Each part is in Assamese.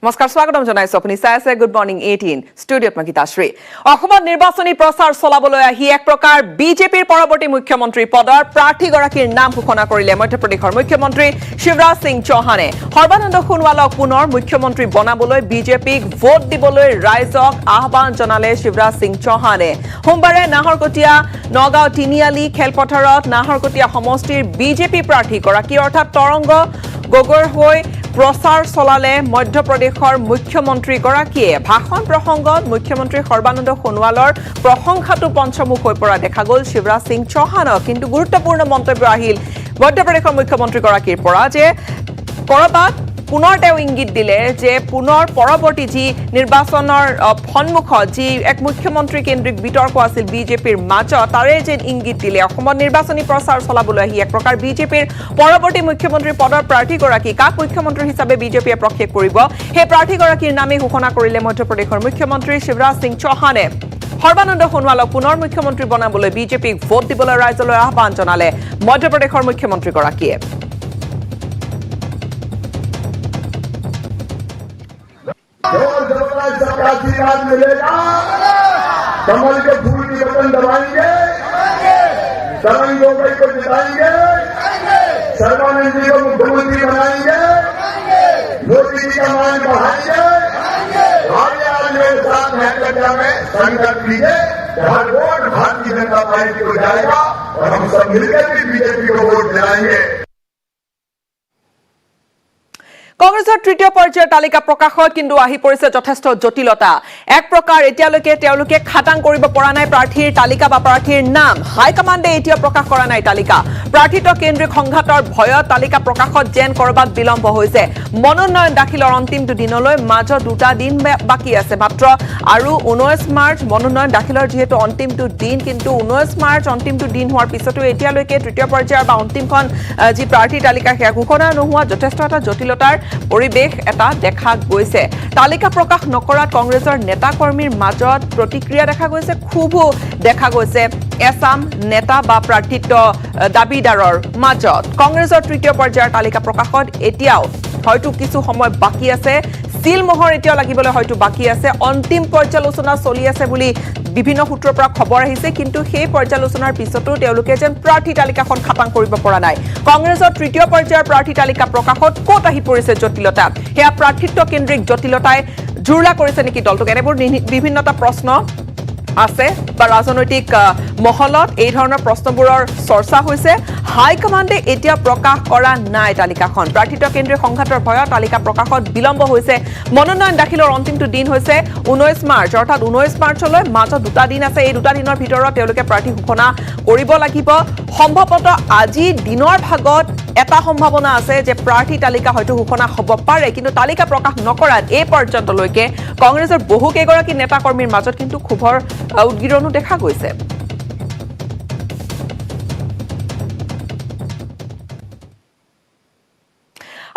নমস্কাৰ স্বাগতম জনাইছো আপুনি চাই আছে গুড মৰ্নিং 18 ষ্টুডিঅত মই গীতাশ্ৰী অসমত নিৰ্বাচনী প্ৰচাৰ চলাবলৈ আহি এক প্ৰকাৰ বিজেপিৰ পৰৱৰ্তী মুখ্যমন্ত্ৰী পদৰ প্ৰাৰ্থীগৰাকীৰ নাম ঘোষণা কৰিলে মধ্যপ্ৰদেশৰ মুখ্যমন্ত্ৰী শিৱৰাজ সিং চৌহানে সৰ্বানন্দ সোণোৱালক পুনৰ মুখ্যমন্ত্ৰী বনাবলৈ বিজেপিক ভোট দিবলৈ ৰাইজক আহ্বান জনালে শিৱৰাজ সিং চৌহানে সোমবাৰে নাহৰকটীয়া নগাঁও তিনিআলি খেলপথাৰত নাহৰকটীয়া সমষ্টিৰ বিজেপি প্ৰাৰ্থীগৰাকী অৰ্থাৎ তৰংগ গগৈৰ হৈ প্ৰচাৰ চলালে মধ্যপ্ৰদেশৰ মুখ্যমন্ত্ৰীগৰাকীয়ে ভাষণ প্ৰসংগত মুখ্যমন্ত্ৰী সৰ্বানন্দ সোণোৱালৰ প্ৰশংসাটো পঞ্চমুখ হৈ পৰা দেখা গ'ল শিৱৰাজ সিং চৌহানক কিন্তু গুৰুত্বপূৰ্ণ মন্তব্য আহিল মধ্যপ্ৰদেশৰ মুখ্যমন্ত্ৰীগৰাকীৰ পৰা যে কৰবাত পুনৰ তেওঁ ইংগিত দিলে যে পুনৰ পৰৱৰ্তী যি নিৰ্বাচনৰ সন্মুখত যি এক মুখ্যমন্ত্ৰী কেন্দ্ৰিক বিতৰ্ক আছিল বিজেপিৰ মাজত তাৰে যে ইংগিত দিলে অসমত নিৰ্বাচনী প্ৰচাৰ চলাবলৈ আহি এক প্ৰকাৰ বিজেপিৰ পৰৱৰ্তী মুখ্যমন্ত্ৰী পদৰ প্ৰাৰ্থীগৰাকী কাক মুখ্যমন্ত্ৰী হিচাপে বিজেপিয়ে প্ৰক্ষেপ কৰিব সেই প্ৰাৰ্থীগৰাকীৰ নামে ঘোষণা কৰিলে মধ্যপ্ৰদেশৰ মুখ্যমন্ত্ৰী শিৱৰাজ সিং চৌহানে সৰ্বানন্দ সোণোৱালক পুনৰ মুখ্যমন্ত্ৰী বনাবলৈ বিজেপিক ভোট দিবলৈ ৰাইজলৈ আহ্বান জনালে মধ্যপ্ৰদেশৰ মুখ্যমন্ত্ৰীগৰাকীয়ে सबका आशीर्वाद मिलेगा कमल के फूल की बटन दबाएंगे तरंग गोगोई को जिताएंगे सर्बानंद जी को मुख्यमंत्री बनाएंगे मोदी जी का मान बढ़ाएंगे आगे आज मेरे साथ महकमा में संकल्प लीजिए हर वोट भारतीय जनता पार्टी को जाएगा और हम सब मिलकर भी बीजेपी को वोट दिलाएंगे কংগ্ৰেছৰ তৃতীয় পৰ্যায়ৰ তালিকা প্ৰকাশত কিন্তু আহি পৰিছে যথেষ্ট জটিলতা এক প্ৰকাৰ এতিয়ালৈকে তেওঁলোকে খাটাং কৰিব পৰা নাই প্ৰাৰ্থীৰ তালিকা বা প্ৰাৰ্থীৰ নাম হাইকমাণ্ডে এতিয়া প্ৰকাশ কৰা নাই তালিকা প্ৰাৰ্থিত কেন্দ্ৰিক সংঘাতৰ ভয়ত তালিকা প্ৰকাশত যেন কৰবাত বিলম্ব হৈছে মনোনয়ন দাখিলৰ অন্তিম দিনলৈ মাজত দুটা দিন বাকি আছে মাত্ৰ আৰু 19 মাৰ্চ মনোনয়ন দাখিলৰ যেহেতু অন্তিমটো দিন কিন্তু 19 মাৰ্চ অন্তিমটো দিন হোৱাৰ পিছতো এতিয়ালৈকে তৃতীয় পৰ্যায়ৰ বা অন্তিমখন যি প্ৰাৰ্থীৰ তালিকা সেয়া ঘোষণা নোহোৱা যথেষ্ট এটা জটিলতাৰ পৰিবেশ এটা দেখা গৈছে তালিকা প্ৰকাশ নকৰাত কংগ্ৰেছৰ নেতা কৰ্মীৰ মাজত প্ৰতিক্ৰিয়া দেখা গৈছে খুবো দেখা গৈছে এছাম নেতা বা প্ৰাৰ্থিত্ব দাবীদাৰৰ মাজত কংগ্ৰেছৰ তৃতীয় পৰ্যায়ৰ তালিকা প্ৰকাশত এতিয়াও হয়তো কিছু সময় বাকি আছে সিলমোহৰ এতিয়াও লাগিবলৈ হয়তো বাকি আছে অন্তিম পৰ্যালোচনা চলি আছে বুলি বিভিন্ন সূত্ৰৰ পৰা খবৰ আহিছে কিন্তু সেই পৰ্যালোচনাৰ পিছতো তেওঁলোকে যেন প্ৰাৰ্থী তালিকাখন খাটাং কৰিব পৰা নাই কংগ্ৰেছৰ তৃতীয় পৰ্যায়ৰ প্ৰাৰ্থী তালিকা প্ৰকাশত ক'ত আহি পৰিছে জটিলতা হেয়া প্ৰাৰ্থিত্ব কেন্দ্ৰিক জটিলতাই জুৰলা কৰিছে নেকি দলটোক এনেবোৰ বিভিন্নটা প্ৰশ্ন আছে বা ৰাজনৈতিক মহলত এই ধৰণৰ প্ৰশ্নবোৰৰ চৰ্চা হৈছে হাইকমাণ্ডে এতিয়া প্ৰকাশ কৰা নাই তালিকাখন প্ৰাৰ্থিত কেন্দ্ৰীয় সংঘাতৰ ভয়ত তালিকা প্ৰকাশত বিলম্ব হৈছে মনোনয়ন দাখিলৰ অন্তিমটো দিন হৈছে 19 মাৰ্চ অৰ্থাৎ 19 মাৰ্চলৈ মাজত দুটা দিন আছে এই দুটা দিনৰ ভিতৰত তেওঁলোকে প্ৰাৰ্থী ঘোষণা কৰিব লাগিব সম্ভৱতঃ আজি দিনৰ ভাগত এটা সম্ভাৱনা আছে যে প্ৰাৰ্থী তালিকা হয়তো ঘোষণা হ'ব পাৰে কিন্তু তালিকা প্ৰকাশ নকৰাত এই পৰ্যন্তলৈকে কংগ্ৰেছৰ বহু কেইগৰাকী নেতা কৰ্মীৰ মাজত কিন্তু খুবৰ উদ্গিৰণো দেখা গৈছে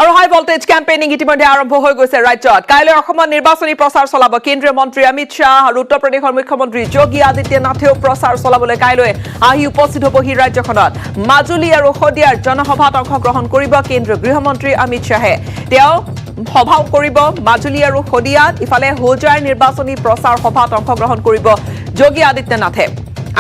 আৰু হাই ভল্টেজ কেম্পেইনিং ইতিমধ্যে আৰম্ভ হৈ গৈছে ৰাজ্যত কাইলৈ অসমত নিৰ্বাচনী প্ৰচাৰ চলাব কেন্দ্ৰীয় মন্ত্ৰী অমিত শাহ আৰু উত্তৰ প্ৰদেশৰ মুখ্যমন্ত্ৰী যোগী আদিত্যনাথেও প্ৰচাৰ চলাবলৈ কাইলৈ আহি উপস্থিত হ'বহি ৰাজ্যখনত মাজুলী আৰু শদিয়াৰ জনসভাত অংশগ্ৰহণ কৰিব কেন্দ্ৰীয় গৃহমন্ত্ৰী অমিত শাহে তেওঁ সভাও কৰিব মাজুলী আৰু শদিয়াত ইফালে হোজাইৰ নিৰ্বাচনী প্ৰচাৰ সভাত অংশগ্ৰহণ কৰিব যোগী আদিত্যনাথে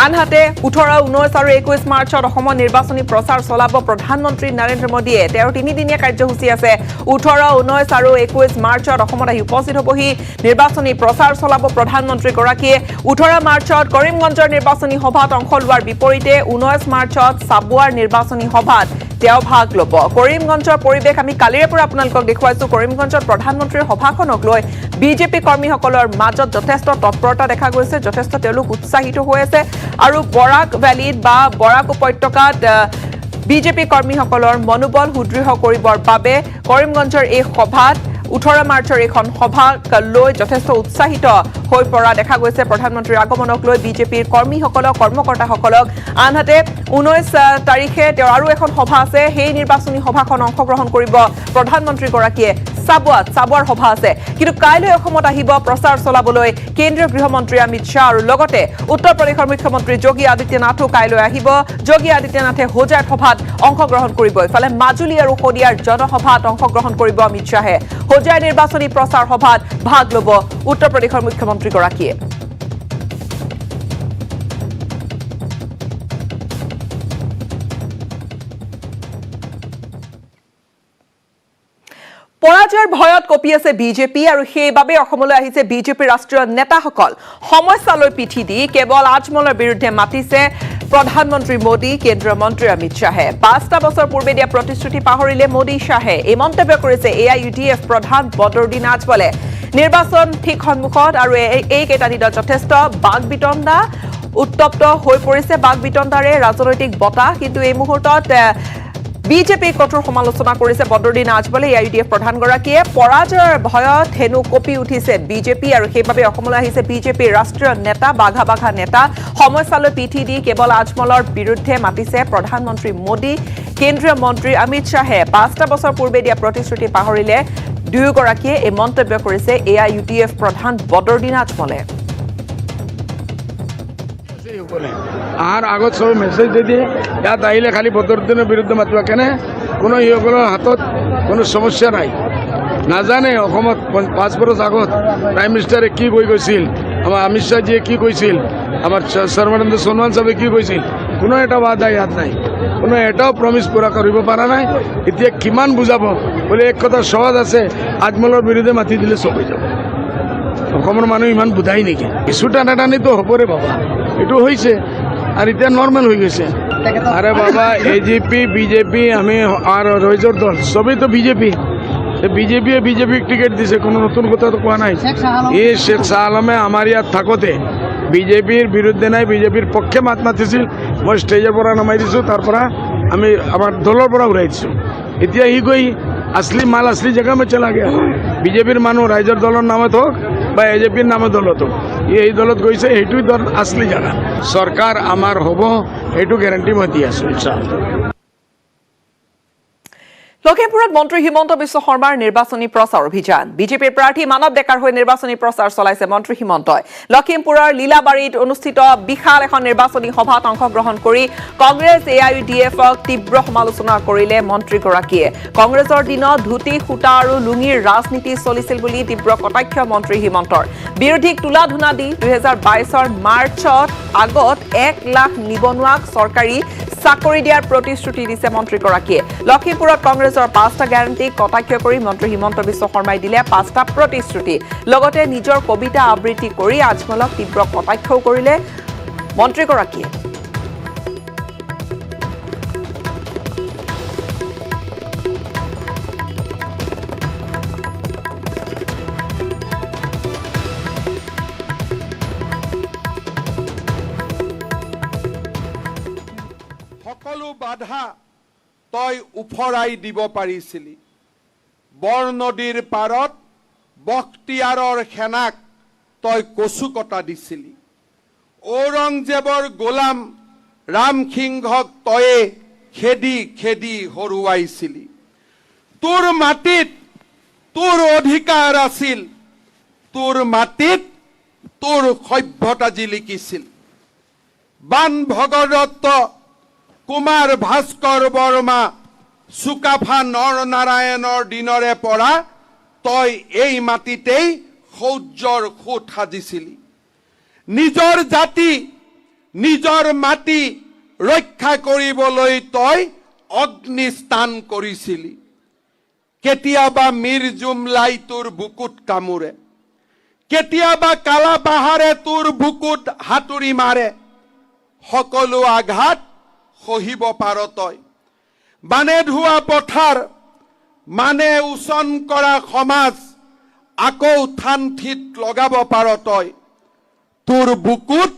আনহাতে 18, 19 আৰু 21 মাৰ্চত অসমৰ নিৰ্বাচনী প্ৰচাৰ চলাব প্ৰধানমন্ত্ৰী নৰেন্দ্ৰ মোদীয়ে তেওঁৰ তিনিদিনীয়া কাৰ্যসূচী আছে 18, 19 আৰু 21 মাৰ্চত অসমত আহি উপস্থিত হ'বহি নিৰ্বাচনী প্ৰচাৰ চলাব প্ৰধানমন্ত্ৰীগৰাকীয়ে 18 মাৰ্চত কৰিমগঞ্জৰ নিৰ্বাচনী সভাত অংশ লোৱাৰ বিপৰীতে 19 মাৰ্চত চাবুৱাৰ নিৰ্বাচনী সভাত তেওঁ ভাগ ল'ব কৰিমগঞ্জৰ পৰিবেশ আমি কালিৰে পৰা আপোনালোকক দেখুৱাইছো কৰিমগঞ্জত প্ৰধানমন্ত্ৰীৰ সভাখনক লৈ বিজেপি কৰ্মীসকলৰ মাজত যথেষ্ট তৎপৰতা দেখা গৈছে যথেষ্ট তেওঁলোক উৎসাহিত হৈ আছে আৰু বৰাক ভ্যালিত বা বৰাক উপত্যকাত বিজেপি কৰ্মীসকলৰ মনোবল সুদৃঢ় কৰিবৰ বাবে কৰিমগঞ্জৰ এই সভাত 18 মাৰ্চৰ এখন সভাক লৈ যথেষ্ট উৎসাহিত হৈ পৰা দেখা গৈছে প্ৰধানমন্ত্ৰীৰ আগমনক লৈ বিজেপিৰ কৰ্মীসকলক কৰ্মকৰ্তাসকলক আনহাতে 19 তাৰিখে তেওঁৰ আৰু এখন সভা আছে সেই নিৰ্বাচনী সভাখন অংশগ্ৰহণ কৰিব প্ৰধানমন্ত্ৰীগৰাকীয়ে চাবুৱাৰ সভা আছে কিন্তু কাইলৈ অসমত আহিব প্ৰচাৰ চলাবলৈ কেন্দ্ৰীয় গৃহমন্ত্ৰী অমিত শ্বাহ আৰু লগতে উত্তৰ প্ৰদেশৰ মুখ্যমন্ত্ৰী যোগী আদিত্যনাথো কাইলৈ আহিব যোগী আদিত্যনাথে হোজাই সভাত অংশগ্ৰহণ কৰিব ইফালে মাজুলী আৰু শদিয়াৰ জনসভাত অংশগ্ৰহণ কৰিব অমিত শ্বাহে হোজাই নিৰ্বাচনী প্ৰচাৰ সভাত ভাগ ল'ব উত্তৰ প্ৰদেশৰ মুখ্যমন্ত্ৰীগৰাকীয়ে পৰাজয়ৰ ভয়ত কপি আছে বিজেপি আৰু সেইবাবে অসমলৈ আহিছে বিজেপিৰ ৰাষ্ট্ৰীয় নেতাসকল সমস্যালৈ পিঠি দি কেৱল আজমলৰ বিৰুদ্ধে মাতিছে প্ৰধানমন্ত্ৰী মোদী কেন্দ্ৰীয় মন্ত্ৰী অমিত শ্বাহে ৫টা বছৰ পূৰ্বে দিয়া প্ৰতিশ্ৰুতি পাহৰিলে মোদী শ্বাহে এই মন্তব্য কৰিছে এআইইউডিএফ প্ৰধান বদৰুদ্দিন আজমলে নিৰ্বাচন ঠিক সন্মুখত আৰু এইকেইটা দিনত যথেষ্ট বাগবিতণ্ডা উত্তপ্ত হৈ পৰিছে বাগবিতণ্ডাৰে ৰাজনৈতিক বতাহ কিন্তু এই মুহূৰ্তত বিজেপি কঠোৰ সমালোচনা কৰিছে বদৰুদ্দিন আজমলে এআইইউডিএফ প্ৰধানগৰাকীয়ে পৰাজয়ৰ ভয়ত হেনু কপি উঠিছে বিজেপি আৰু সেইবাবে অসমলৈ আহিছে বিজেপিৰ ৰাষ্ট্ৰীয় নেতা বাঘা নেতা সমস্যালৈ পিঠি দি কেৱল আজমলৰ বিৰুদ্ধে মাতিছে প্ৰধানমন্ত্ৰী মোদী কেন্দ্ৰীয় মন্ত্ৰী অমিত শ্বাহে ৫টা বছৰ পূৰ্বে দিয়া প্ৰতিশ্ৰুতি পাহৰিলে দুয়োগৰাকীয়ে এই মন্তব্য কৰিছে এআইইউডিএফ প্ৰধান বদৰুদ্দিন আজমলে আৰ আগত সব মেসেজ দি দিয়ে ইয়াত আহিলে খালি বদৰুদ্দিনৰ বিৰুদ্ধে মাতিব কেনে কোনো ইসকলৰ হাতত কোনো সমস্যা নাই নাজানে অসমত 5 বছৰ আগত প্ৰাইম মিনিষ্টাৰে কি কৈ গৈছিল আমাৰ অমিত শ্বাহজীয়ে কি কৈছিল আমাৰ সৰ্বানন্দ সোণোৱাল সাহেবে কি কৈছিল কোনো এটা বাধা ইয়াত নাই কোনো এটাও প্ৰমিছ পুৰা কৰিব পৰা নাই এতিয়া কিমান বুজাব বোলে এক কথা সহজ আছে আজমলৰ বিৰুদ্ধে মাতি দিলে চব হৈ যাব অসমৰ মানুহ ইমান বুধাই নেকি কিছু টানাটানিতো হ'বৰে বাবা এইটো হৈছে আর এটা নর্মাল হয়ে গেছে আরে বাবা এজিপি বিজেপি আমি আর রইজর দল সবই তো বিজেপি বিজেপি টিকেট দিছে কোনো নতুন কথা তো কোয়া নাই এই শেখ শাহ আলমে আমার ইয়াত থাকতে বিজেপির বিরুদ্ধে নাই বিজেপির পক্ষে মাত মাতিছিল মই স্টেজের পৰা নামাই দিছো তাৰ পৰা আমি আমাৰ দলেৰ পৰা উড়াই দিছো এতিয়া ই গই असली माल असली जगह में चला गया বিজেপির মানুষ রাইজর দলের নামত হোক বা এজেপির নামে দলত হোক এই দলত গৈছে এইটোই দল আসলি জানা সরকার আমার হব এইটো গ্যারান্টি মই দি আছো ইনশাআল্লাহ লখিমপুৰত মন্ত্ৰী হিমন্ত বিশ্ব শৰ্মাৰ নিৰ্বাচনী প্ৰচাৰ অভিযান বিজেপিৰ প্ৰাৰ্থী মানৱ ডেকাৰ হৈ নিৰ্বাচনী প্ৰচাৰ চলাইছে মন্ত্ৰী হিমন্তই লখিমপুৰৰ লীলাবাৰীত অনুষ্ঠিত বিশাল এখন নিৰ্বাচনী সভাত অংশগ্ৰহণ কৰি কংগ্ৰেছ এআইইউডিএফক তীব্ৰ সমালোচনা কৰিলে মন্ত্ৰীগৰাকীয়ে কংগ্ৰেছৰ দিনত ধুতি সূতা আৰু লুঙিৰ ৰাজনীতি চলিছিল বুলি তীব্ৰ কটাক্ষ মন্ত্ৰী হিমন্তৰ বিৰোধীক তোলা ধুনা দি 2022ৰ মাৰ্চত আগত 1 লাখ নিবনুৱাক চৰকাৰী চাকৰি দিয়াৰ প্ৰতিশ্ৰুতি দিছে মন্ত্ৰীগৰাকীয়ে লখিমপুৰত কংগ্ৰেছৰ 5টা গ্যাৰান্টি কটাক্ষ কৰি মন্ত্ৰী হিমন্ত বিশ্ব শৰ্মাই দিলে 5টা প্ৰতিশ্ৰুতি লগতে নিজৰ কবিতা আবৃত্তি কৰি আজমলক তীব্ৰ কটাক্ষও কৰিলে মন্ত্ৰীগৰাকীয়ে সকলো বাধা তই উফৰাই দিব পাৰিছিলি বৰ নদীৰ পাৰত বখতিয়াৰৰ সেনাক তই কচু কটা দিছিলি ঔৰংজেবৰ গোলাম ৰামসিংহক তয়ে খেদি খেদি হৰুৱাইছিলি তোৰ মাটিত তোৰ অধিকাৰ আছিল তোৰ মাটিত তোৰ সভ্যতা জিলিকিছিল বান ভগদত্ত কুমাৰ ভাস্কৰ বৰ্মা সুকাফা নৰনাৰায়ণৰ দিনৰে পৰা তই এই মাটিতেই সৌৰ্যৰ খুঁট সাজিছিলি নিজৰ জাতি নিজৰ মাটি ৰক্ষা কৰিবলৈ তই অগ্নিস্থান কৰিছিলি কেতিয়াবা মীৰ জুমলাই তোৰ বুকুত কামুৰে কেতিয়াবা কালা বাহাৰে তোৰ বুকুত হাতুৰি মাৰে সকলো আঘাত সহিব পাৰ তই বানে ধোৱা পথাৰ মানে উচন কৰা সমাজ আকৌ থানথিত লগাব পাৰ তই তোৰ বুকুত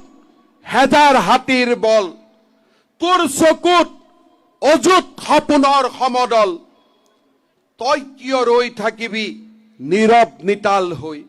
হেজাৰ হাতীৰ বল তোৰ চকুত অযুত সপোনৰ সমদল তই কিয় ৰৈ থাকিবি নীৰৱ নিতাল হৈ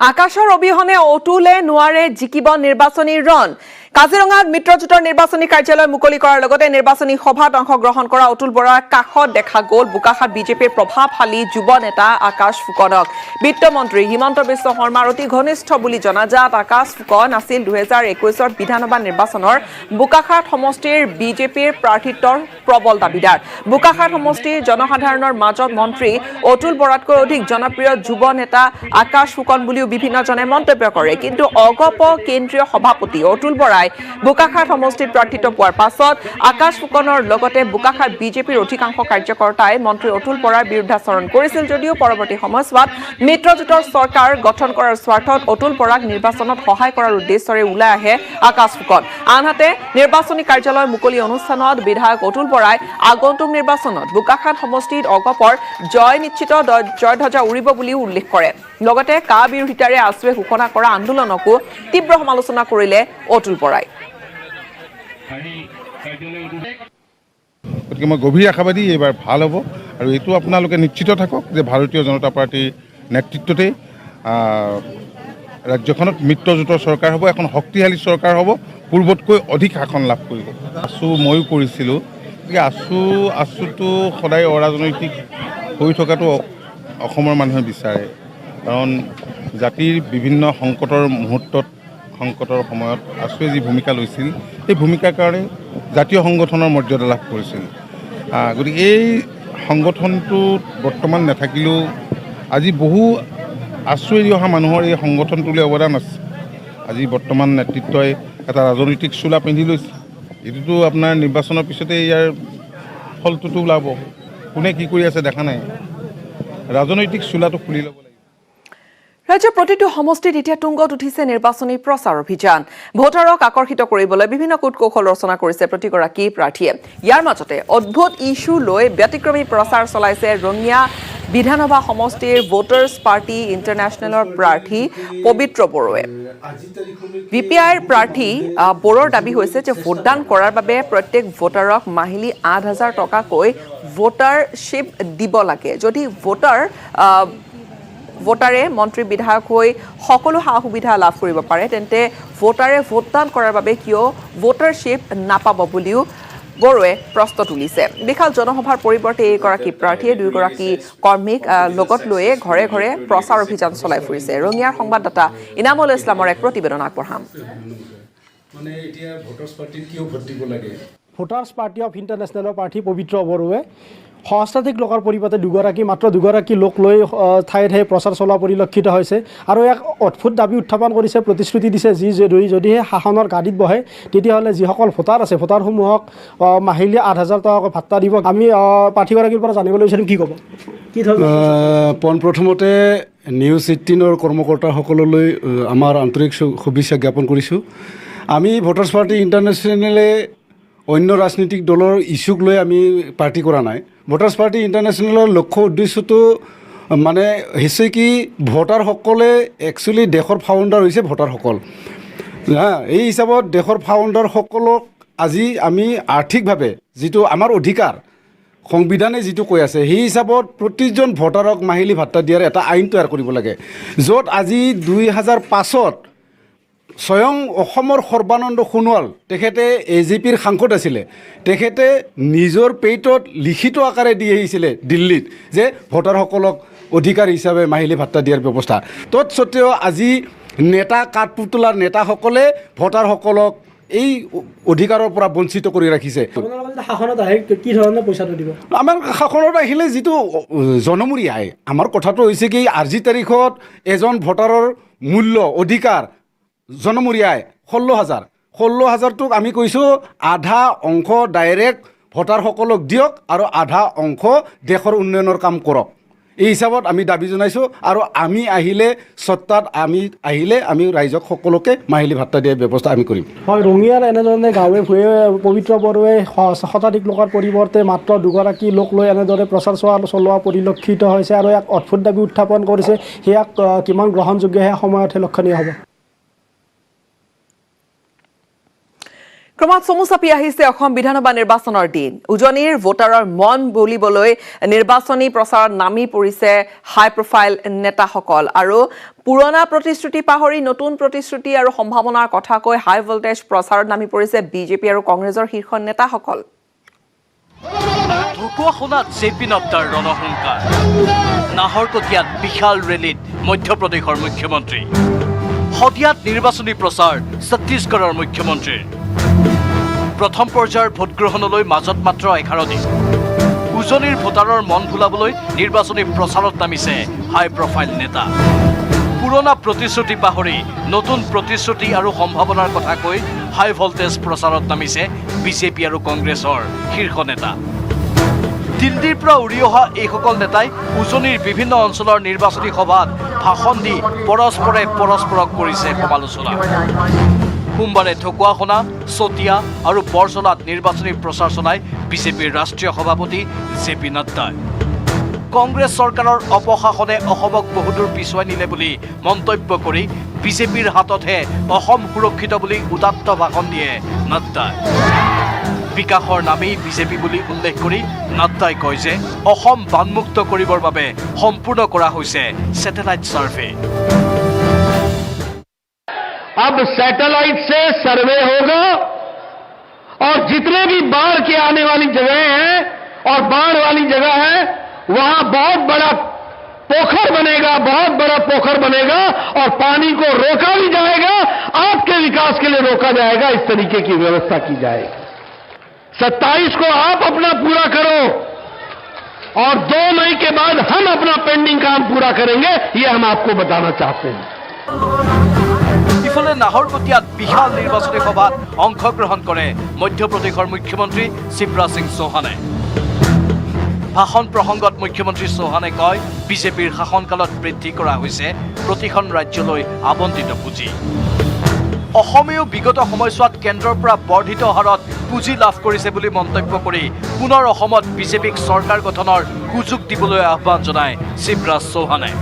আকাশৰ অবিহনে অতুলে নোৱাৰে জিকিব নিৰ্বাচনী ৰণ কাজিৰঙাত মিত্ৰজোঁটৰ নিৰ্বাচনী কাৰ্যালয় মুকলি কৰাৰ লগতে নিৰ্বাচনী সভাত অংশগ্ৰহণ কৰা অতুল বৰাৰ কাষত দেখা গ'ল বোকাখাত বিজেপিৰ প্ৰভাৱশালী যুৱ নেতা আকাশ ফুকনক। বিত্তমন্ত্ৰী হিমন্ত বিশ্ব শৰ্মাৰ অতি ঘনিষ্ঠ বুলি জনাজাত আকাশ ফুকন আছিল 2021 বিধানসভা নিৰ্বাচনৰ বোকাখাত সমষ্টিৰ বিজেপিৰ প্ৰাৰ্থিত্বৰ প্ৰবল দাবীদাৰ। বোকাখাত সমষ্টিৰ জনসাধাৰণৰ মাজত মন্ত্ৰী অতুল বৰাতকৈ অধিক জনপ্ৰিয় যুৱ নেতা আকাশ ফুকন বুলিও বিভিন্নজনে মন্তব্য কৰে। কিন্তু অগপ কেন্দ্ৰীয় সভাপতি অতুল বৰাই বোকাখাত সমষ্টিত প্ৰাৰ্থিত্ব পোৱাৰ পাছত আকাশ ফুকনৰ লগতে বোকাখাত বিজেপিৰ অধিকাংশ কাৰ্যকৰ্তাই মন্ত্ৰী অতুল বৰাৰ বিৰুদ্ধাচৰণ কৰিছিল যদিও পৰৱৰ্তী সময়ছোৱাত মিত্ৰজোঁটৰ চৰকাৰ গঠন কৰাৰ স্বাৰ্থত অতুল বৰাক নিৰ্বাচনত সহায় কৰাৰ উদ্দেশ্যৰে ওলাই আহে আকাশ ফুকন। আনহাতে নিৰ্বাচনী কাৰ্যালয় মুকলি অনুষ্ঠানত বিধায়ক অতুল বৰাই আগন্তুক নিৰ্বাচনত বোকাখাত সমষ্টিত অগপৰ জয় নিশ্চিত জয়ধ্বজা উৰিব বুলিও উল্লেখ কৰে। লগতে কা বিৰোধিতাৰে আছুৱে ঘোষণা কৰা আন্দোলনকো তীব্ৰ সমালোচনা কৰিলে অতুল বৰাই। গতিকে মই গভীৰ আশাবাদী এইবাৰ ভাল হ'ব আৰু এইটো আপোনালোকে নিশ্চিত থাকক যে ভাৰতীয় জনতা পাৰ্টীৰ নেতৃত্বতেই ৰাজ্যখনত মিত্ৰজোঁটৰ চৰকাৰ হ'ব, এখন শক্তিশালী চৰকাৰ হ'ব, পূৰ্বতকৈ অধিক শাসন লাভ কৰিব। আছু ময়ো কৰিছিলোঁ, গতিকে আছুটো সদায় অৰাজনৈতিক হৈ থকাটো অসমৰ মানুহে বিচাৰে, কাৰণ জাতিৰ বিভিন্ন সংকটৰ মুহূৰ্তত সংকটৰ সময়ত আছুৱে যি ভূমিকা লৈছিল সেই ভূমিকাৰ কাৰণে জাতীয় সংগঠনৰ মৰ্যাদা লাভ কৰিছিল। গতিকে এই সংগঠনটোত বৰ্তমান নাথাকিলেও আজি বহু আছু এৰি অহা মানুহৰ এই সংগঠনটোলৈ অৱদান আছে। আজি বৰ্তমান নেতৃত্বই এটা ৰাজনৈতিক চোলা পিন্ধি লৈছে, এইটোতো আপোনাৰ নিৰ্বাচনৰ পিছতে ইয়াৰ ফলটোতো ওলাব। কোনে কি কৰি আছে দেখা নাই, ৰাজনৈতিক চোলাটো খুলি ল'ব লাগিব। ৰাজ্যৰ প্ৰতিটো সমষ্টিত এতিয়া তুংগত উঠিছে নিৰ্বাচনী প্ৰচাৰ অভিযান। ভোটাৰক আকৰ্ষিত কৰিবলৈ বিভিন্ন কূট কৌশল ৰচনা কৰিছে প্ৰতিগৰাকী প্ৰাৰ্থীয়ে। ইয়াৰ মাজতে অদ্ভুত ইছ্যু লৈ ব্যতিক্ৰমী প্ৰচাৰ চলাইছে ৰঙিয়া বিধানসভা সমষ্টিৰ ভোটাৰ্ছ পাৰ্টি ইণ্টাৰনেশ্যনেলৰ প্ৰাৰ্থী পবিত্ৰ বড়োৱে। VPIৰ প্ৰাৰ্থী বড়োৰ দাবী হৈছে যে ভোটদান কৰাৰ বাবে প্ৰত্যেক ভোটাৰক মাহিলী 8,000 টকাকৈ ভোটাৰশ্বিপ দিব লাগে। যদি ভোটাৰে মন্ত্ৰী বিধায়ক হৈ সকলো সা সুবিধা লাভ কৰিব পাৰে তেন্তে ভোটাৰে ভোটদান কৰাৰ বাবে কিয় ভোটাৰশ্বিপ নাপাব বুলিও বড়োৱে প্ৰশ্ন তুলিছে। বিশাল জনসভাৰ পৰিৱৰ্তে এইগৰাকী প্ৰাৰ্থীয়ে দুয়োগৰাকী কৰ্মীক লগত লৈয়ে ঘৰে ঘৰে প্ৰচাৰ অভিযান চলাই ফুৰিছে। ৰঙিয়াৰ সংবাদদাতা ইনামুল ইছলামৰ এক প্ৰতিবেদন আগবঢ়াম। ভোটাৰ্ছ পাৰ্টি অফ ইণ্টাৰনেশ্যনেলৰ প্ৰাৰ্থী পবিত্ৰ বড়োৱে সহস্ৰাধিক লোকৰ পৰিৱৰ্তে মাত্ৰ দুগৰাকী লোক লৈ ঠায়ে ঠায়ে প্ৰচাৰ চলোৱা পৰিলক্ষিত হৈছে আৰু এক অদ্ভুত দাবী উত্থাপন কৰিছে, প্ৰতিশ্ৰুতি দিছে যদিহে শাসনৰ গাদীত বহে তেতিয়াহ'লে যিসকল ভোটাৰ আছে ভোটাৰসমূহক মাহিলী 8,000 টকাকৈ ভাত্তা দিব। আমি প্ৰাৰ্থীগৰাকীৰ পৰা জানিবলৈ বিচাৰিম কি ক'ব। কি পোনপ্ৰথমতে নিউজ 18ৰ কৰ্মকৰ্তাসকললৈ আমাৰ আন্তৰিক শুভেচ্ছা জ্ঞাপন কৰিছোঁ। আমি ভোটাৰ্ছ পাৰ্টি ইণ্টাৰনেশ্যনেলে অন্য ৰাজনৈতিক দলৰ ইছ্যুক লৈ আমি পাৰ্টি কৰা নাই। ভোটাৰ্ছ পাৰ্টি ইণ্টাৰনেশ্যনেলৰ লক্ষ্য উদ্দেশ্যটো মানে হৈছে কি, ভোটাৰসকলে একচুৱেলি দেশৰ ফাউণ্ডাৰ হৈছে ভোটাৰসকল। এই হিচাপত দেশৰ ফাউণ্ডাৰসকলক আজি আমি আৰ্থিকভাৱে যিটো আমাৰ অধিকাৰ সংবিধানে যিটো কৈ আছে সেই হিচাপত প্ৰতিজন ভোটাৰক মাহিলী ভাত্তা দিয়াৰ এটা আইন তৈয়াৰ কৰিব লাগে, য'ত আজি 2005ত স্বয়ং অসমৰ সৰ্বানন্দ সোণোৱাল তেখেতে AJPৰ সাংসদ আছিলে, তেখেতে নিজৰ পেইটত লিখিত আকাৰে দি আহিছিলে দিল্লীত যে ভোটাৰসকলক অধিকাৰ হিচাপে মাহিলী ভাত্তা দিয়াৰ ব্যৱস্থা। তৎসত্বেও আজি কাঠপুতলাৰ নেতাসকলে ভোটাৰসকলক এই অধিকাৰৰ পৰা বঞ্চিত কৰি ৰাখিছে। শাসনত আহে কি ধৰণে পইচাটো দিব? আমাৰ শাসনত আহিলে যিটো জনমূৰি আহে, আমাৰ কথাটো হৈছে কি আজি তাৰিখত এজন ভোটাৰৰ মূল্য অধিকাৰ জনমূৰিয়াই 16,000টোক আমি কৈছোঁ আধা অংশ ডাইৰেক্ট ভোটাৰসকলক দিয়ক আৰু আধা অংশ দেশৰ উন্নয়নৰ কাম কৰক। এই হিচাপত আমি দাবী জনাইছোঁ আৰু আমি আহিলে আমি ৰাইজক সকলোকে মাহিলী ভাত্তা দিয়াৰ ব্যৱস্থা আমি কৰিম। হয়, ৰঙিয়াৰ এনেধৰণে গাঁৱে ভূঞে পবিত্ৰ বড়োৱে শতাধিক লোকৰ পৰিৱৰ্তে মাত্ৰ দুগৰাকী লোক লৈ এনেদৰে প্ৰচাৰ চলোৱা পৰিলক্ষিত হৈছে আৰু এক অদ্ভুত দাবী উত্থাপন কৰিছে। সেয়া কিমান গ্ৰহণযোগ্য সেয়া সময়তহে লক্ষণীয় হ'ব। ক্ৰমাৎ চমু চাপি আহিছে অসম বিধানসভা নিৰ্বাচনৰ দিন উজনিৰ ভোটাৰৰ মন বুলিবলৈ নিৰ্বাচনী প্ৰচাৰত নামি পৰিছে হাই প্ৰফাইল নেতাসকল আৰু পুৰণা প্ৰতিশ্ৰুতি পাহৰি নতুন প্ৰতিশ্ৰুতি আৰু সম্ভাৱনাৰ কথা কৈ হাই ভোল্টেজ প্ৰচাৰত নামি পৰিছে বিজেপি আৰু কংগ্ৰেছৰ শীৰ্ষ নেতাসকল ঢকুৱাখনাত জেপি নাড্ডাৰ ৰণসংকাৰ নাহৰকটীয়াত বিশাল ৰেলীত মধ্যপ্ৰদেশৰ মুখ্যমন্ত্ৰী শদিয়াত নিৰ্বাচনী প্ৰচাৰ ছত্তীশগড়ৰ মুখ্যমন্ত্ৰীৰ প্ৰথম পৰ্যায়ৰ ভোটগ্ৰহণলৈ মাজত মাত্ৰ 11 দিন উজনিৰ ভোটাৰৰ মন ভুলাবলৈ নিৰ্বাচনী প্ৰচাৰত নামিছে হাই প্ৰফাইল নেতা পুৰণা প্ৰতিশ্ৰুতি পাহৰি নতুন প্ৰতিশ্ৰুতি আৰু সম্ভাৱনাৰ কথা কৈ হাই ভোল্টেজ প্ৰচাৰত নামিছে বিজেপি আৰু কংগ্ৰেছৰ শীৰ্ষ নেতা দিল্লীৰ পৰা উৰি অহা এইসকল নেতাই উজনিৰ বিভিন্ন অঞ্চলৰ নিৰ্বাচনী সভাত ভাষণ দি পৰস্পৰক কৰিছে সমালোচনা সোমবাৰে ঢকুৱাখনা চতিয়া আৰু বৰজলাত নিৰ্বাচনী প্ৰচাৰ চলাই বিজেপিৰ ৰাষ্ট্ৰীয় সভাপতি জেপি নাড্ডাই কংগ্ৰেছ চৰকাৰৰ অপশাসনে অসমক বহুদূৰ পিছুৱাই নিলে বুলি মন্তব্য কৰি বিজেপিৰ হাততহে অসম সুৰক্ষিত বুলি উদাত্ত ভাষণ দিয়ে নাড্ডাই বিকাশৰ নামেই বিজেপি বুলি উল্লেখ কৰি নাড্ডাই কয় যে অসম বানমুক্ত কৰিবৰ বাবে সম্পূৰ্ণ কৰা হৈছে স্যাটেলাইট সাৰ্ভে अब सैटेलाइट से सर्वे होगा और जितने भी बाढ़ के आने वाली जगह हैं और बाढ़ वाली जगह है वहां बहुत बड़ा पोखर बनेगा और पानी को रोका भी जाएगा आपके विकास के लिए रोका जाएगा इस तरीके की व्यवस्था की जाएगी 27 को आप अपना पूरा करो और 2 मई के बाद हम अपना पेंडिंग काम पूरा करेंगे ये हम आपको बताना चाहते हैं ইফালে নাহৰকটীয়াত বিশাল নিৰ্বাচনী সভাত অংশগ্ৰহণ কৰে মধ্যপ্ৰদেশৰ মুখ্যমন্ত্ৰী শিৱৰাজ সিং চৌহানে ভাষণ প্ৰসংগত মুখ্যমন্ত্ৰী চৌহানে কয় বিজেপিৰ শাসনকালত বৃদ্ধি কৰা হৈছে প্ৰতিখন ৰাজ্যলৈ আবণ্টিত পুঁজি অসমেও বিগত সময়ছোৱাত কেন্দ্ৰৰ পৰা বৰ্ধিত হাৰত পুঁজি লাভ কৰিছে বুলি মন্তব্য কৰি পুনৰ অসমত বিজেপিক চৰকাৰ গঠনৰ সুযোগ দিবলৈ আহ্বান জনায় শিৱৰাজ চৌহানে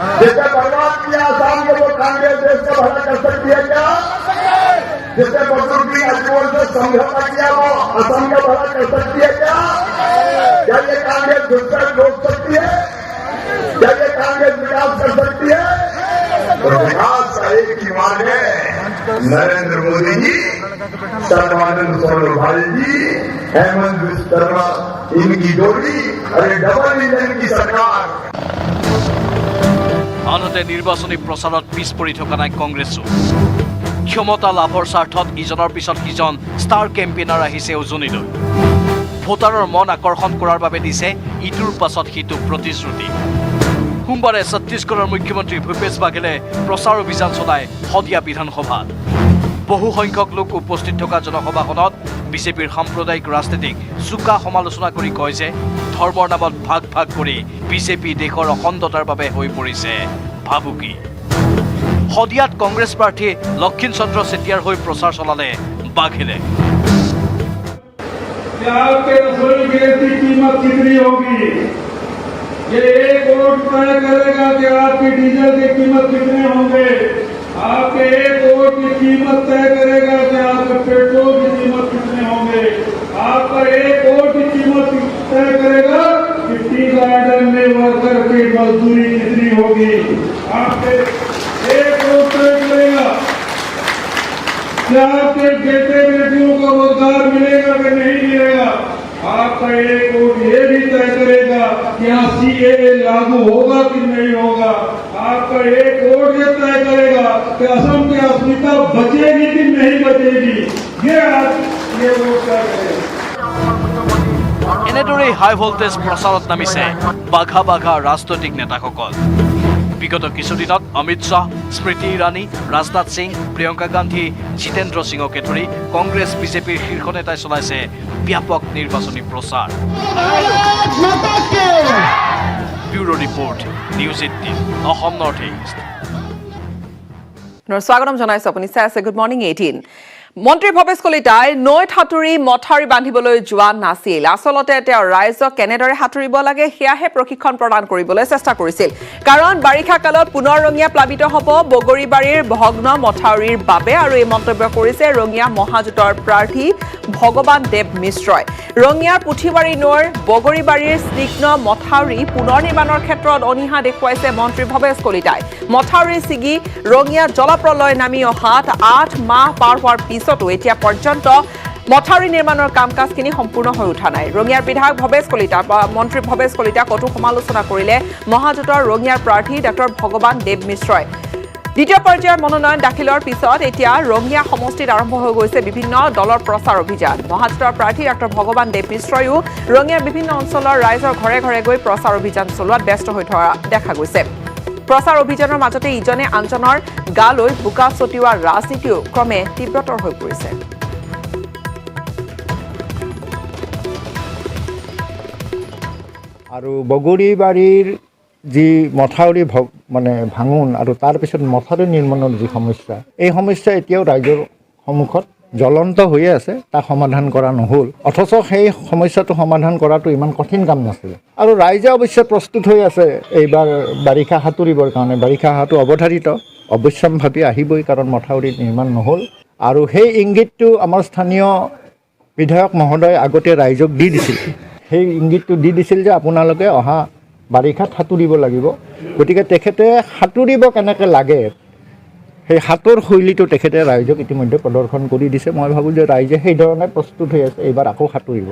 जिसने बर्बाद किया आसाम को वो कांग्रेस देश का भला कर सकती है क्या जिसने बदरुद्दीन अजमल से समझौता किया वो असम का भला कर सकती है क्या ये कांग्रेस घुसपैठ रोक सकती है क्या ये कांग्रेस विकास कर सकती है तो विकास का एक ही मार्ग है नरेंद्र मोदी जी सर्वानंद सोनोवाल जी हेमंत विश्वकर्मा इनकी जोड़ी और ये डबल इंजन की सरकार আনহাতে নিৰ্বাচনী প্ৰচাৰত পিছ পৰি থকা নাই কংগ্ৰেছো ক্ষমতা লাভৰ স্বাৰ্থত ইজনৰ পিছত সিজন ষ্টাৰ কেম্পেইনাৰ আহিছে উজনিলৈ ভোটাৰৰ মন আকৰ্ষণ কৰাৰ বাবে দিছে ইটোৰ পাছত সিটো প্ৰতিশ্ৰুতি সোমবাৰে ছত্তীশগড়ৰ মুখ্যমন্ত্ৰী ভূপেশ বাঘেলে প্ৰচাৰ অভিযান চলাই শদিয়া বিধানসভাত বহু সংখ্যক লোক উপস্থিত থকা জনসভাখনত বিজেপিৰ সাম্প্ৰদায়িক ৰাজনীতিক চোকা সমালোচনা কৰি কয় যে ধৰ্মৰ নামত ভাগ ভাগ কৰি বিজেপি দেশৰ অখণ্ডতাৰ বাবে হৈ পৰিছে ভাবুকি শদিয়াত কংগ্ৰেছ প্ৰাৰ্থী লক্ষীণ চন্দ্ৰ চেতিয়াৰ হৈ প্ৰচাৰ চলালে বাঘেলে ये एक वोट तय करेगा कि आपकी डीजल की कीमत कितने होंगे आपके एक वोट की कीमत तय करेगा कि आपके पेट्रोल की कीमत कितने होंगे आपका एक वोट की कीमत तय करेगा कि टी गार्डन में वर्कर की मजदूरी कितनी होगी आपके एक वोट तय करेगा कि आपके बेटे बेटियों को रोजगार मिलेगा कि नहीं मिलेगा आपका एक वोट ये भी तय करेगा कि यहाँ CAA लागू होगा कि नहीं होगा आपका एक वोट ये तय करेगा कि असम की अस्मिता बचेगी कि नहीं बचेगी ये वोट तय करेगा এনেদৰেই হাই ভোল্টেজ প্ৰচাৰত নামিছে বাঘা বাঘা ৰাজনৈতিক নেতাসকল বিগত কিছুদিনত অমিত শ্বাহ স্মৃতি ইৰাণী ৰাজনাথ সিং প্ৰিয়ংকা গান্ধী জিতেন্দ্ৰ সিঙকে ধৰি কংগ্ৰেছ বিজেপিৰ শীৰ্ষ নেতাই চলাইছে ব্যাপক নিৰ্বাচনী প্ৰচাৰ bureau report news 18 Assam north east স্বাগতম জনাইছো আপুনি চাই আছে গুড মৰ্ণিং 18 মন্ত্ৰী ভৱেশ কলিতাই নৈত সাঁতুৰি মথাউৰি বান্ধিবলৈ যোৱা নাছিল আচলতে তেওঁ ৰাইজক কেনেদৰে সাঁতুৰিব লাগে সেয়াহে প্ৰশিক্ষণ প্ৰদান কৰিবলৈ চেষ্টা কৰিছিল কাৰণ বাৰিষা কালত পুনৰ ৰঙিয়া প্লাবিত হ'ব বগৰীবাৰীৰ ভগ্ন মথাউৰিৰ বাবে আৰু এই মন্তব্য কৰিছে ৰঙিয়া মহাজোঁটৰ প্ৰাৰ্থী ভগৱান দেৱ মিশ্ৰই ৰঙিয়াৰ পুথিবাৰী নৈৰ বগৰীবাৰীৰ স্নিগ্ধ মথাউৰি পুনৰ নিৰ্মাণৰ ক্ষেত্ৰত অনীহা দেখুৱাইছে মন্ত্ৰী ভৱেশ কলিতাই মথাউৰি ছিগি ৰঙিয়া জলপ্ৰলয় নামি অহাত 8 মাহ পাৰ হোৱাৰ পিছতো এতিয়া পৰ্যন্ত মথাউৰি নিৰ্মাণৰ কাম কাজখিনি সম্পূৰ্ণ হৈ উঠা নাই ৰঙিয়াৰ বিধায়ক ভৱেশ কলিতা মন্ত্ৰী ভৱেশ কলিতা কটু সমালোচনা কৰিলে মহাজোঁটৰ ৰঙিয়াৰ প্ৰাৰ্থী ডক্টৰ ভগৱান দেৱ মিশ্ৰই দ্বিতীয় পৰ্যায়ৰ মনোনয়ন দাখিলৰ পিছত এতিয়া ৰঙিয়া সমষ্টিত আৰম্ভ হৈ গৈছে বিভিন্ন দলৰ প্ৰচাৰ অভিযান মহাজোঁটৰ প্ৰাৰ্থী ডক্টৰ ভগৱান দেৱ মিশ্ৰয়ো ৰঙিয়াৰ বিভিন্ন অঞ্চলৰ ৰাইজৰ ঘৰে ঘৰে গৈ প্ৰচাৰ অভিযান চলোৱাত ব্যস্ত হৈ থকা দেখা গৈছে প্ৰচাৰ অভিযানৰ মাজতে ইজনে আনজনৰ গালৈ বোকা ছটিওৱাৰ ৰাজনীতিও ক্ৰমে তীব্ৰতৰ হৈ পৰিছে আৰু বগৰীবাৰীৰ যি মথাউৰি মানে ভাঙোন আৰু তাৰপিছত মথাউৰি নিৰ্মাণৰ যি সমস্যা এই সমস্যা এতিয়াও ৰাইজৰ সন্মুখত জ্বলন্ত হৈয়ে আছে তাক সমাধান কৰা নহ'ল অথচ সেই সমস্যাটো সমাধান কৰাটো ইমান কঠিন কাম নাছিল আৰু ৰাইজে অৱশ্যে প্ৰস্তুত হৈ আছে এইবাৰ বাৰিষা সাঁতুৰিবৰ কাৰণে বাৰিষা অহাটো অৱধাৰিত অৱশ্যম্ভাৱী আহিবই কাৰণ মথাউৰি নিৰ্মাণ নহ'ল আৰু সেই ইংগিতটো আমাৰ স্থানীয় বিধায়ক মহোদয় আগতে ৰাইজক দি দিছিল সেই ইংগিতটো দি দিছিল যে আপোনালোকে অহা বাৰিষাত সাঁতুৰিব লাগিব গতিকে তেখেতে সাঁতুৰিব কেনেকৈ লাগে সেই হাতৰ শৈলীটো তেখেতে ৰাইজক ইতিমধ্যে প্ৰদৰ্শন কৰি দিছে মই ভাবোঁ যে ৰাইজে সেই ধৰণে প্ৰস্তুত হৈ আছে এইবাৰ আকৌ সাঁতুৰিব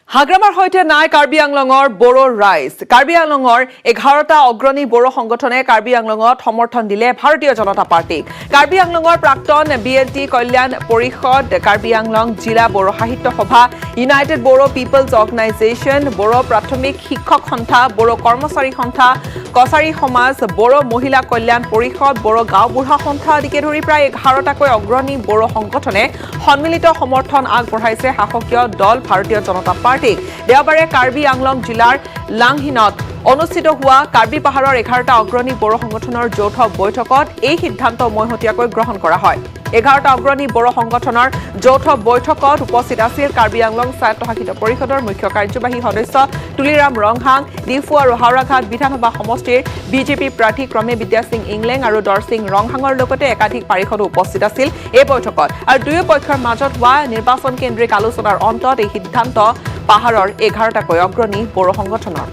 হাগ্ৰামাৰ সৈতে নাই কাৰ্বি আংলঙৰ বড়ো ৰাইজ কাৰ্বি আংলঙৰ 11টা অগ্ৰণী বড়ো সংগঠনে কাৰ্বি আংলঙত সমৰ্থন দিলে ভাৰতীয় জনতা পাৰ্টিক কাৰ্বি আংলঙৰ প্ৰাক্তন বিএলটি কল্যাণ পৰিষদ কাৰ্বি আংলং জিলা Bodo Sahitya Sabha united Bodo peoples organisation Bodo প্ৰাথমিক শিক্ষক সন্থা বড়ো কৰ্মচাৰী সন্থা কছাৰী সমাজ বড়ো মহিলা কল্যাণ পৰিষদ বড়ো গাঁওবুঢ়া সন্থা আদিকে ধৰি প্ৰায় 11টাকৈ অগ্ৰণী বড়ো সংগঠনে সন্মিলিত সমৰ্থন আগবঢ়াইছে শাসকীয় দল ভাৰতীয় জনতা পাৰ্টি দেওবাৰে কাৰ্বি আংলং জিলাৰ লাংহিনত অনুষ্ঠিত হোৱা কাৰ্বি পাহাৰৰ 11টা অগ্ৰণী বড়ো সংগঠনৰ যৌথ বৈঠকত এই সিদ্ধান্ত মহতীয়াকৈ গ্ৰহণ কৰা হয় 11টা অগ্ৰণী বড়ো সংগঠনৰ যৌথ বৈঠকত উপস্থিত আছিল কাৰ্বি আংলং স্বায়ত্তশাসিত পৰিষদৰ মুখ্য কাৰ্যবাহী সদস্য তুলিৰাম ৰংহাং ডিফু আৰু হাওৰাঘাট বিধানসভা সমষ্টিৰ বিজেপি প্ৰাৰ্থী ক্ৰমে বিদ্যা সিং ইংলেং আৰু দৰ সিং ৰংহাঙৰ লগতে একাধিক পাৰিষদো উপস্থিত আছিল এই বৈঠকত আৰু দুয়ো পক্ষৰ মাজত হোৱা নিৰ্বাচন কেন্দ্ৰিক আলোচনাৰ অন্তত এই সিদ্ধান্ত পাহাৰৰ 11টাকৈ অগ্ৰণী বড়ো সংগঠনৰ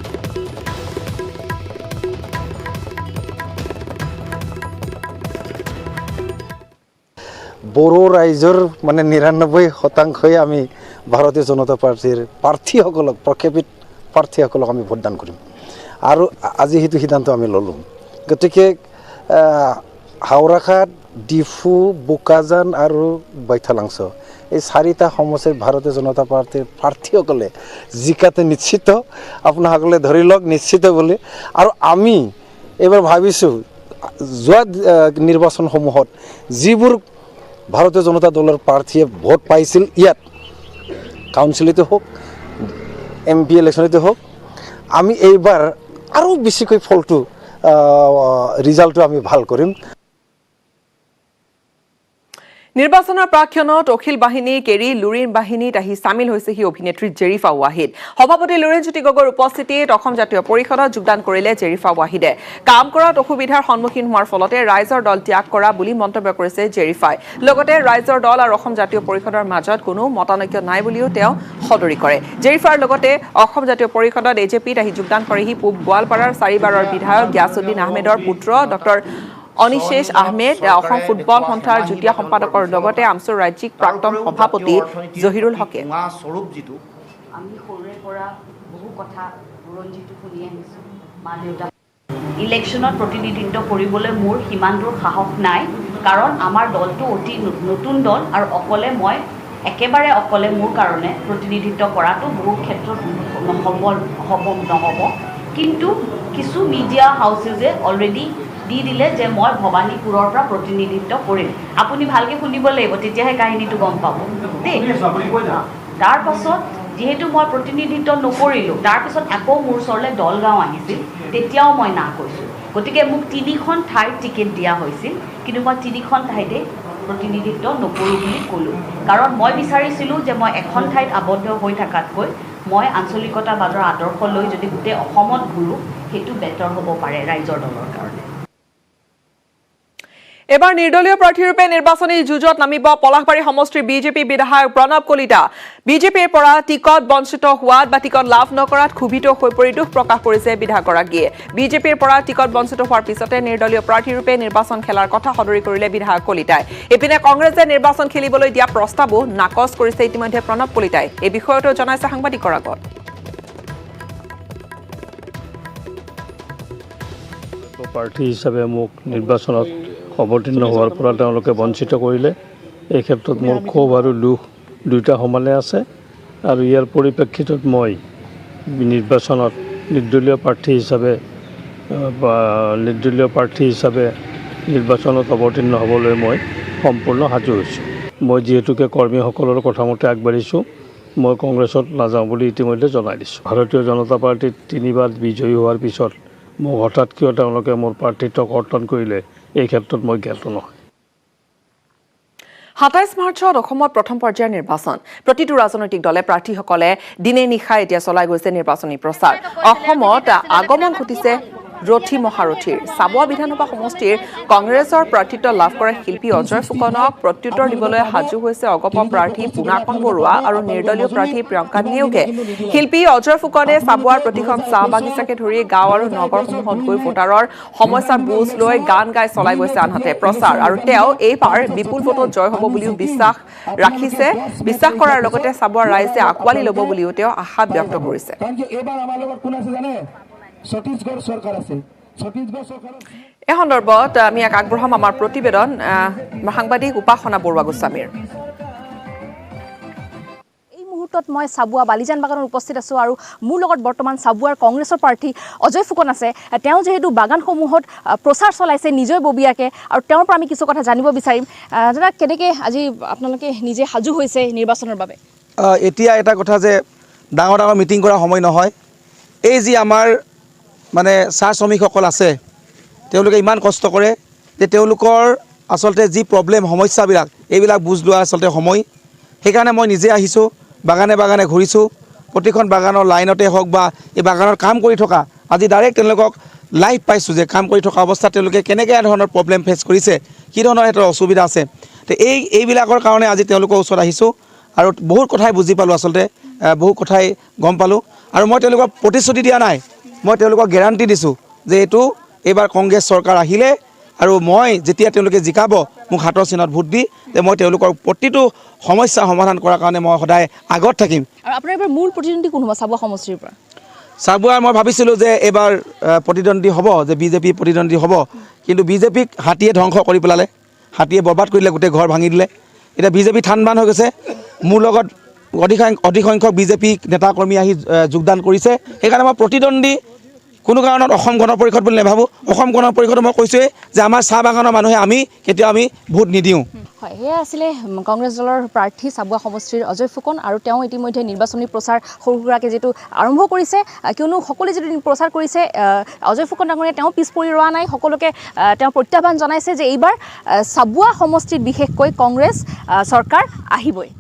বড়ো ৰাইজৰ মানে ৯৯% আমি ভাৰতীয় জনতা পাৰ্টিৰ প্ৰাৰ্থীসকলক প্ৰক্ষেপিত প্ৰাৰ্থীসকলক আমি ভোটদান কৰিম আৰু আজি সেইটো সিদ্ধান্ত আমি ল'লোঁ গতিকে হাওৰাঘাট ডিফু বোকাজান আৰু বৈঠালাংছ এই 4টা সমষ্টিৰ ভাৰতীয় জনতা পাৰ্টিৰ প্ৰাৰ্থীসকলে জিকাতে নিশ্চিত আপোনাসকলে ধৰি লওক নিশ্চিত বুলি আৰু আমি এইবাৰ ভাবিছোঁ যোৱা নিৰ্বাচনসমূহত যিবোৰ ভাৰতীয় জনতা দলৰ প্ৰাৰ্থীয়ে ভোট পাইছিল ইয়াত কাউন্সিলতে হোক MP ইলেকশ্যনতে হোক আমি এইবাৰ আৰু বেছিকৈ ফলটো ৰিজাল্টটো আমি ভাল কৰিম নিৰ্বাচনৰ প্ৰাক্ষণত অখিল বাহিনী কেৰি লুৰিন বাহিনীত আহি চামিল হৈছেহি অভিনেত্ৰী জেৰিফা ৱাহিদ সভাপতি লুৰিনজ্যোতি গগৈৰ উপস্থিতিত অসম জাতীয় পৰিষদত যোগদান কৰিলে জেৰিফা ৱাহিদে কাম কৰাত অসুবিধাৰ সন্মুখীন হোৱাৰ ফলতে ৰাইজৰ দল ত্যাগ কৰা বুলি মন্তব্য কৰিছে জেৰিফাই লগতে ৰাইজৰ দল আৰু অসম জাতীয় পৰিষদৰ মাজত কোনো মতানৈক্য নাই বুলিও তেওঁ সদৰি কৰে জেৰিফাৰ লগতে অসম জাতীয় পৰিষদত এজেপিত আহি যোগদান কৰেহি পূব গোৱালপাৰাৰ 4বাৰৰ বিধায়ক গিয়াছুদ্দিন আহমেদৰ পুত্ৰ ডক্টৰ অনিশেষ আহমেদ অসম ফুটবল সন্থাৰ যুটীয়া সম্পাদকৰ লগতে আমচুৰ ৰাজ্যিক প্ৰাক্তন সভাপতি জহিৰুল হকে স্বৰূপ যিটো আমি সৰুৰে পৰা বহু কথা বুৰঞ্জীটো শুনি আহিছোঁ মা দেউতা ইলেকশ্যনত প্ৰতিনিধিত্ব কৰিবলৈ মোৰ সিমান দূৰ সাহস নাই কাৰণ আমাৰ দলটো অতি নতুন দল আৰু একেবাৰে অকলে মোৰ কাৰণে প্ৰতিনিধিত্ব কৰাটো বহু ক্ষেত্ৰত নহ'ব কিন্তু কিছু মিডিয়া হাউচেছে অলৰেডি দি দিলে যে মই ভৱানীপুৰৰ পৰা প্ৰতিনিধিত্ব কৰিম আপুনি ভালকৈ শুনিব লাগিব তেতিয়াহে কাহিনীটো গম পাব দেই তাৰ পাছত যেহেতু মই প্ৰতিনিধিত্ব নকৰিলোঁ তাৰপিছত আকৌ মোৰ ওচৰলৈ দলগাঁও আহিছিল তেতিয়াও মই না কৈছোঁ গতিকে মোক 3খন ঠাইত টিকেট দিয়া হৈছিল কিন্তু মই 3খন ঠাইতে প্ৰতিনিধিত্ব নকৰোঁ বুলি ক'লোঁ কাৰণ মই বিচাৰিছিলোঁ যে মই এখন ঠাইত আবদ্ধ হৈ থকাতকৈ মই আঞ্চলিকতাবাদৰ আদৰ্শ লৈ যদি গোটেই অসমত ঘূৰোঁ সেইটো বেটাৰ হ'ব পাৰে ৰাইজৰ দলৰ কাৰণে এবাৰ নিৰ্দলীয় প্ৰাৰ্থীৰূপে নিৰ্বাচনী যুঁজত নামিব পলাশবাৰী সমষ্টিৰ বিজেপি বিধায়ক প্ৰণৱ কলিতা বিজেপিৰ পৰা টিকট বঞ্চিত হোৱাত বা টিকট লাভ নকৰাত ক্ষোভিত হৈ পৰি দুখ প্ৰকাশ কৰিছে বিধায়কগৰাকীয়ে বিজেপিৰ পৰা টিকট বঞ্চিত হোৱাৰ পিছতে নিৰ্দলীয় প্ৰাৰ্থীৰূপে নিৰ্বাচন খেলাৰ কথা সদৰি কৰিলে বিধায়ক কলিতাই ইপিনে কংগ্ৰেছে নিৰ্বাচন খেলিবলৈ দিয়া প্ৰস্তাৱো নাকচ কৰিছে ইতিমধ্যে প্ৰণৱ কলিতাই এই বিষয়টো জনাইছে সাংবাদিকৰ আগত প্ৰাৰ্থী হিচাপে মোক নিৰ্বাচনত অৱতীৰ্ণ হোৱাৰ পৰা তেওঁলোকে বঞ্চিত কৰিলে এই ক্ষেত্ৰত মোৰ ক্ষোভ আৰু দুখ দুয়োটা সমানে আছে আৰু ইয়াৰ পৰিপ্ৰেক্ষিতত মই নিৰ্বাচনত নিৰ্দলীয় প্ৰাৰ্থী হিচাপে নিৰ্বাচনত অৱতীৰ্ণ হ'বলৈ মই সম্পূৰ্ণ সাজু হৈছোঁ মই যিহেতুকে কৰ্মীসকলৰ কথামতে আগবাঢ়িছোঁ মই কংগ্ৰেছত নাযাওঁ বুলি ইতিমধ্যে জনাই দিছোঁ ভাৰতীয় জনতা পাৰ্টীত 3 বাৰ বিজয়ী হোৱাৰ পিছত মোক হঠাৎ কিয় তেওঁলোকে মোৰ প্ৰাৰ্থিত্ব কৰ্তন কৰিলে এই ক্ষেত্ৰত মই জ্ঞাত নহয় 27 মাৰ্চত অসমত প্ৰথম পৰ্যায়ৰ নিৰ্বাচন প্ৰতিটো ৰাজনৈতিক দলে প্ৰাৰ্থীসকলে দিনে নিশাই এতিয়া চলাই গৈছে নিৰ্বাচনী প্ৰচাৰ অসমত আগমন ঘটিছে ৰথী মহাৰথীৰ চাবুৱা বিধানসভা সমষ্টিৰ কংগ্ৰেছৰ প্ৰাৰ্থিত্ব লাভ কৰা শিল্পী অজয় ফুকনক প্ৰত্যুত্তৰ দিবলৈ সাজু হৈছে অগপ প্ৰাৰ্থী পুনাকন বৰুৱা আৰু নিৰ্দলীয় প্ৰাৰ্থী প্ৰিয়ংকা নেওগে শিল্পী অজয় ফুকনে চাবুৱাৰ প্ৰতিখন চাহ বাগিচাকে ধৰি গাঁও আৰু নগৰসমূহত গৈ ভোটাৰৰ সমস্যাৰ বুজ লৈ গান গাই চলাই গৈছে আনহাতে প্ৰচাৰ আৰু তেওঁ এইবাৰ বিপুল ভোটত জয় হ'ব বুলিও বিশ্বাস কৰাৰ লগতে চাবুৱাৰ ৰাইজে আঁকোৱালি ল'ব বুলিও তেওঁ আশা ব্যক্ত কৰিছে এই সন্দৰ্ভত আমি আগবঢ়াম আমাৰ প্ৰতিবেদন সাংবাদিক উপাসনা বৰুৱা গোস্বামীৰ এই মুহূৰ্তত মই চাবুৱা বালিজান বাগানত উপস্থিত আছোঁ আৰু মোৰ লগত বৰ্তমান চাবুৱাৰ কংগ্ৰেছৰ প্ৰাৰ্থী অজয় ফুকন আছে তেওঁ যেহেতু বাগানসমূহত প্ৰচাৰ চলাইছে নিজে ববীয়াকে আৰু তেওঁৰ পৰা আমি কিছু কথা জানিব বিচাৰিম দাদা কেনেকৈ আজি আপোনালোকে নিজে সাজু হৈছে নিৰ্বাচনৰ বাবে এতিয়া এটা কথা যে ডাঙৰ ডাঙৰ মিটিং কৰা সময় নহয় এই যি আমাৰ মানে চাহ শ্ৰমিকসকল আছে তেওঁলোকে ইমান কষ্ট কৰে যে তেওঁলোকৰ আচলতে যি প্ৰব্লেম সমস্যাবিলাক এইবিলাক বুজ লোৱা আচলতে সময় সেইকাৰণে মই নিজে আহিছোঁ বাগানে বাগানে ঘূৰিছোঁ প্ৰতিখন বাগানৰ লাইনতে হওক বা এই বাগানৰ কাম কৰি থকা আজি ডাইৰেক্ট তেওঁলোকক লাইভ পাইছোঁ যে কাম কৰি থকা অৱস্থাত তেওঁলোকে কেনেকৈ ধৰণৰ প্ৰব্লেম ফেচ কৰিছে কি ধৰণৰ সিহঁতৰ অসুবিধা আছে তো এইবিলাকৰ কাৰণে আজি তেওঁলোকৰ ওচৰত আহিছোঁ আৰু বহুত কথাই বুজি পালোঁ আচলতে বহু কথাই গম পালোঁ আৰু মই তেওঁলোকক প্ৰতিশ্ৰুতি দিয়া নাই মই তেওঁলোকক গেৰাণ্টি দিছোঁ যে এইবাৰ কংগ্ৰেছ চৰকাৰ আহিলে আৰু মই যেতিয়া তেওঁলোকে জিকাব মোক হাতৰ চিনত ভোট দি যে মই তেওঁলোকৰ প্ৰতিটো সমস্যা সমাধান কৰাৰ কাৰণে মই সদায় আগত থাকিম আৰু আপোনাৰ এইবাৰ মূল প্ৰতিদ্বন্দ্বী কোন হ'ব চাবুৱা সমষ্টিৰ পৰা চাবুৱাৰ মই ভাবিছিলোঁ যে এইবাৰ প্ৰতিদ্বন্দ্বী হ'ব যে বিজেপি প্ৰতিদ্বন্দ্বী হ'ব কিন্তু বিজেপিক হাতীয়ে ধ্বংস কৰি পেলালে হাতীয়ে বৰবাদ কৰি দিলে গোটেই ঘৰ ভাঙি দিলে এতিয়া বিজেপি থান বান হৈ গৈছে মোৰ লগত অধিক সংখ্যক বিজেপি নেতাকৰ্মী আহি যোগদান কৰিছে সেইকাৰণে মই প্ৰতিদ্বন্দ্বী কোনো কাৰণত অসম গণ পৰিষদ বুলি নাভাবোঁ অসম গণ পৰিষদে মই কৈছোঁৱেই যে আমাৰ চাহ বাগানৰ মানুহে কেতিয়াও আমি ভোট নিদিওঁ হয় এয়া আছিলে কংগ্ৰেছ দলৰ প্ৰাৰ্থী চাবুৱা সমষ্টিৰ অজয় ফুকন আৰু তেওঁ ইতিমধ্যে নিৰ্বাচনী প্ৰচাৰ সৰু সুৰাকৈ যিটো আৰম্ভ কৰিছে কিয়নো সকলোৱে যিটো প্ৰচাৰ কৰিছে অজয় ফুকন ডাঙৰীয়া তেওঁ পিছ পৰি ৰোৱা নাই সকলোকে তেওঁ প্ৰত্যাহ্বান জনাইছে যে এইবাৰ চাবুৱা সমষ্টিত বিশেষকৈ কংগ্ৰেছ চৰকাৰ আহিবই